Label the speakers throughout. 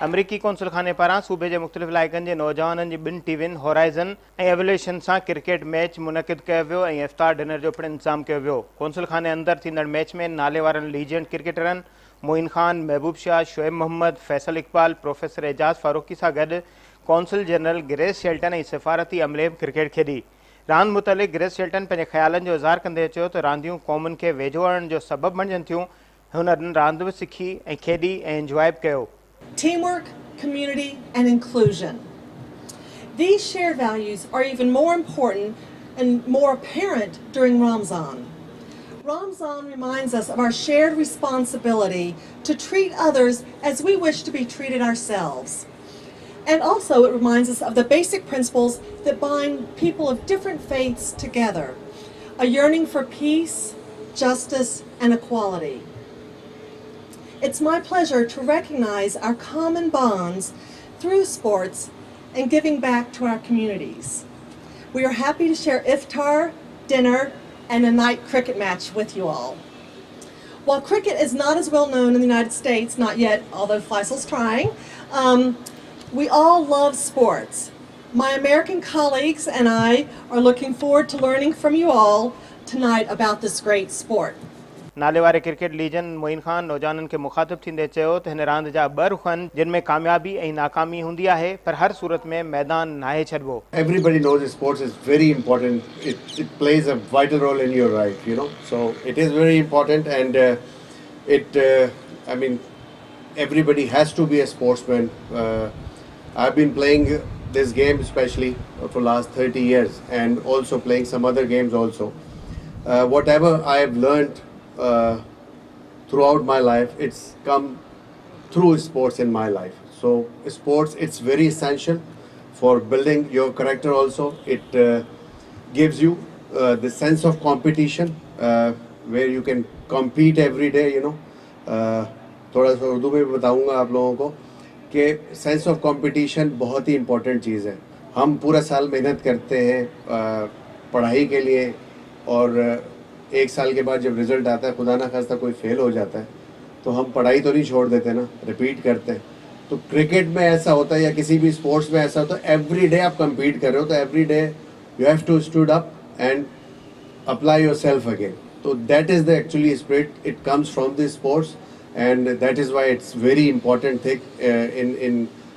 Speaker 1: अमरीकी कौंसल खाने पारां सूबे जे मुख़्तलिफ़ इलाइक़नि जे नौजवाननि जी ॿिनि टीवियुनि होराइज़न ऐं एवोल्यूशन सां क्रिकेट मैच मुनक़िद कयो वियो ऐं इफ्तार डिनर जो पिणु इंतज़ाम कयो वियो। कौंसल खाने अंदरि थींदड़ मैच में नाले वारनि लीजेंड क्रिकेटरनि मोइन खान, महबूब शाह, शोएब मोहम्मद, फैसल इक़बाल, प्रोफेसर एजाज़ फारूकी सां गॾु कौंसल जनरल ग्रेस शेल्टन ऐं सिफ़ारती अमले बि क्रिकेट खेॾी। रांदि मुतलिक़ ग्रेस शेल्टन पंहिंजे ख़्यालनि जो इज़हार कंदे चयो त रांदियूं क़ौमुनि खे वेझो आणण जो सबबु बणजनि थियूं। हुननि रांदि बि सिखी ऐं खेॾी ऐं इंजॉय बि कयो।
Speaker 2: Teamwork, community, and inclusion. These shared values are even more important and more apparent during Ramzan. Ramzan reminds us of our shared responsibility to treat others as we wish to be treated ourselves. And also it reminds us of the basic principles that bind people of different faiths together, a yearning for peace, justice, and equality. It's my pleasure to recognize our common bonds through sports and giving back to our communities. We are happy to share iftar, dinner, and a night cricket match with you all. While cricket is not as well known in the United States, not yet, although Faisal's trying, we all love sports. My American colleagues and I are looking forward to learning from you all tonight about this great sport.
Speaker 1: नाले वारे cricket legend Moin Khan नौजवाननि खे मुखातिब थींदे चयो त हिन रांदि जा ॿ रुख़ आहिनि जिन में कामयाबी ऐं नाकामी हूंदी आहे पर हर सूरत में मैदान नाहे छॾिबो।
Speaker 3: Everybody knows sports is very important. It plays a vital role in your life, you know. So it is very important, and I mean, everybody has to be a sportsman. I've been playing this game especially for last 30 years, and also playing some other games also. Whatever I have learned throughout my life, it's come through sports in my life. So sports, it's very essential for building your character also. It gives you the sense of competition where you can compete every day, you know. थोड़ा सा उर्दू में बताऊंगा आप लोगों को कि sense of competition बहुत ही important चीज़ है। हम पूरा साल मेहनत करते हैं पढ़ाई के लिए, और एक साल के बाद जब रिज़ल्ट आता है, खुदा ना खास्ता कोई फेल हो जाता है, तो हम पढ़ाई तो नहीं छोड़ देते ना, रिपीट करते हैं। तो क्रिकेट में ऐसा होता है या किसी भी स्पोर्ट्स में ऐसा होता है, एवरी डे आप कम्पीट कर रहे हो, तो every day you have to stood up and apply yourself again. So that is the actually spirit. It comes from the sports, and that is why it's very important thing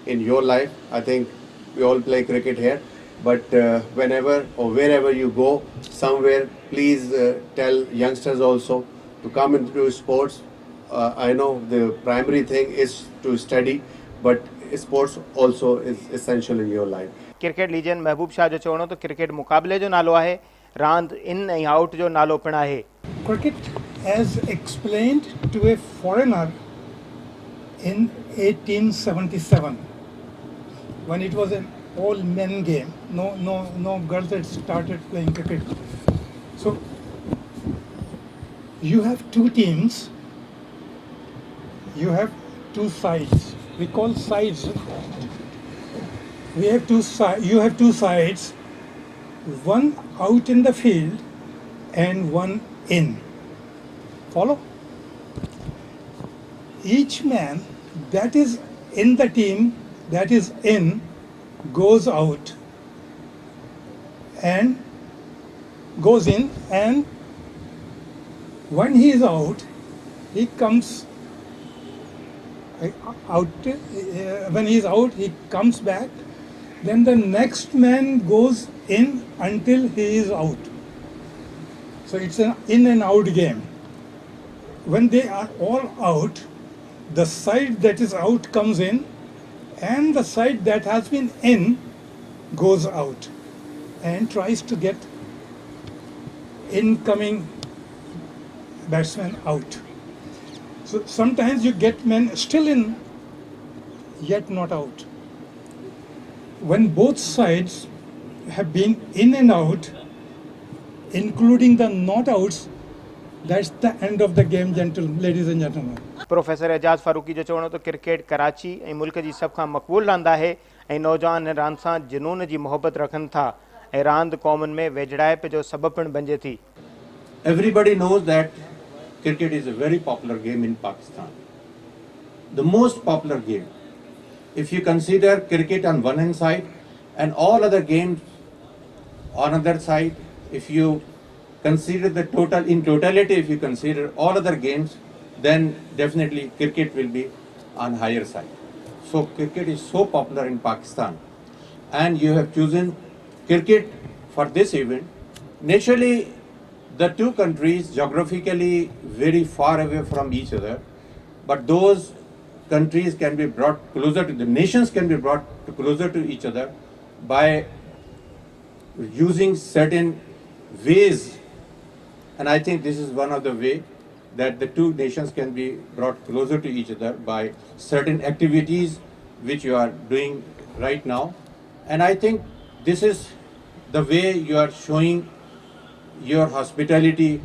Speaker 3: in your life. I think we all play cricket here, but whenever or wherever you go somewhere, please tell youngsters also to come into sports. I know the primary thing is to study, but sports also is essential in your life.
Speaker 1: Cricket legend महबूब शाह जो चवणो तो cricket मुक़ाबले जो नालो आहे, रांद इन ऐं out जो नालो पिणु आहे.
Speaker 4: Cricket, as explained to a foreigner in 1877, when it was an all-men game, no girls had started playing cricket. So you have two teams, you have two sides. We call sides. You have two sides, one out in the field and one in. Follow? Each man that is in the team that is in goes out and goes in, and when he is out, he comes out. When he is out, he comes back. Then the next man goes in until he is out. So it's an in and out game. When they are all out, the side that is out comes in, and the side that has been in goes out and tries to get incoming batsmen out. So sometimes you get men still in, yet not out. When both sides have been in and out, including the not outs, That's the end of the game, ladies and gentlemen.
Speaker 1: Professor Ejaz Farooqui जो चवणो त cricket Karachi ऐं मुल्क जी सभ खां मक़बूल रांदि आहे ऐं नौजवान हिन रांदि सां जुनून जी मोहबत रखनि था ऐं रांदि क़ौमुनि में वेझड़ाइप जो सबबु पिणु बणिजे थी.
Speaker 5: Everybody knows that cricket is a very popular game in Pakistan. The most popular game. If you consider cricket on one hand side and all other games on other side, if you consider in totality, if you consider all other games, then definitely cricket will be on higher side. So cricket is so popular in Pakistan, and you have chosen cricket for this event. Naturally, the two countries geographically very far away from each other, but those countries can be brought closer to, the nations can be brought closer to each other by using certain ways, and I think this is one of the way that the two nations can be brought closer to each other by certain activities which you are doing right now. And I think this is the way you are showing your hospitality,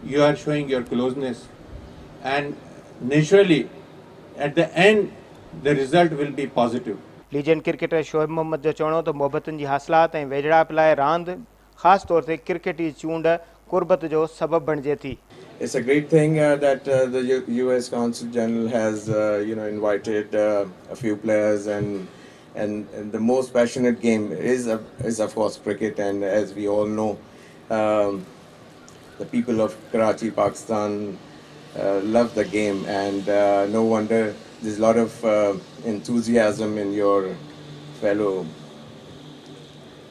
Speaker 5: you are showing your closeness, and naturally at the end the result will be positive.
Speaker 1: Legend cricketer Shoaib Mohammad जो चवणो त मोहबतुनि जी हासिलात ऐं वेझड़ाइप लाइ रांदि ख़ासि तौर ते cricket जी चूंड कुर्बत जो सबबु बणिजे थी.
Speaker 6: It's a great thing that the U.S. Consul General has, invited a few players, and the most passionate game is of course cricket. And as we all know, the people of Karachi, Pakistan, love the game, and no wonder there's a lot of enthusiasm in your fellow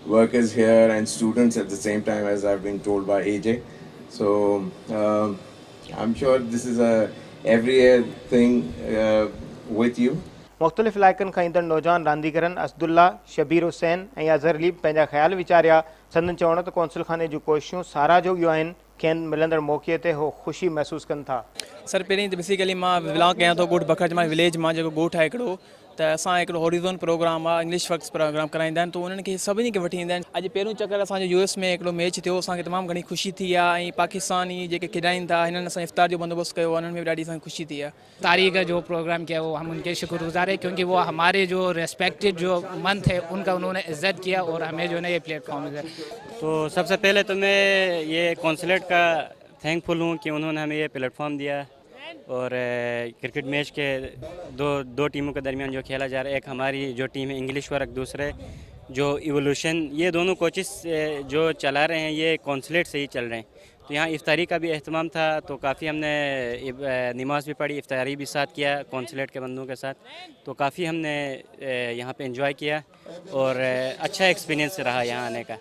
Speaker 6: workers here and students at the same time, as I've been told by AJ. So I'm sure this is a every year thing with you.
Speaker 1: मुख़्तलिफ़ इलाइक़नि खां ईंदड़ नौजवान रांदीगरनि असदुल्ला, शबीर हुसैन ऐं अज़हर अली पंहिंजा ख़्याल विचारिया. संदन चवणो त कौंसिल खाने जूं कोशिशूं साराजोगियूं आहिनि. खेनि मिलंदड़ मौक़े ते हो ख़ुशी महसूस कनि था.
Speaker 7: सर पहिरीं त बेसिकली मां बिलोंग कयां थो ॻोठ बखर मां विलेज मां जेको ॻोठ आहे हिकिड़ो, त असां हिकिड़ो हॉरिज़ोन प्रोग्राम आहे, इंग्लिश वर्क्स प्रोग्राम कराईंदा आहिनि, त उन्हनि खे सभिनी खे वठी ईंदा आहिनि. अॼु पहिरियों चकर असांजो US में हिकिड़ो मैच थियो, असांखे तमामु घणी ख़ुशी थी आहे. ऐं पाकिस्तानी जेके खिॾाइनि था हिननि असां इफ्तार जो बंदोबस्तु कयो, उन्हनि में बि ॾाढी असांखे ख़ुशी थी आहे.
Speaker 8: तारीख़ जो प्रोग्राम किया वो हम उनके शुक्रगुजार है, क्योंकि वो हमारे जो रेस्पेक्टेड जो मंथ है उनका उन्होंने इज़्ज़त किया और हमें जो है ना ये प्लेटफॉर्म है.
Speaker 9: तो सबसे पहले तो मैं ये कॉन्सुलेट का थैंकफुल हूँ कि उन्होंने हमें ये प्लेटफॉर्म दिया, और क्रिकेट मैच के दो टीमों के दरमियान जो खेला जा रहा है, एक हमारी जो टीम है इंग्लिश वर्क, दूसरे जो इवोल्यूशन, ये दोनों कोचेस जो चला रहे हैं ये कॉन्सुलेट से ही चल रहे हैं. तो यहाँ इफ्तारी का भी अहतमाम था, तो काफ़ी हमने नमाज भी पढ़ी, इफ्तारी भी साथ किया कॉन्सुलेट के बंदों के साथ, तो काफ़ी हमने यहाँ पे एंजॉय किया और अच्छा एक्सपीरियंस रहा यहाँ आने का.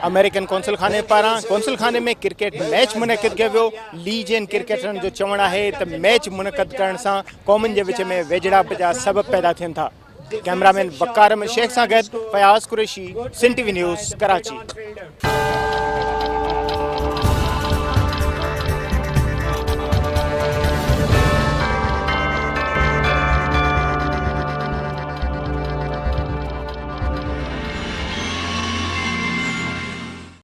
Speaker 1: अमेरिकन कौंसिल खाने पारां कौंसिल खाने में क्रिकेट मैच मुनक़िद कयो वियो. लीजेंड क्रिकेटरनि जो चवणु आहे त मैच मुनक़िद करण सां क़ौमुनि जे विच में वेझड़ाप जा सबब पैदा थियनि था. कैमरामैन वकार शेख सां गॾु फयाज़ कुरैशी, सिंध TV न्यूज़, कराची.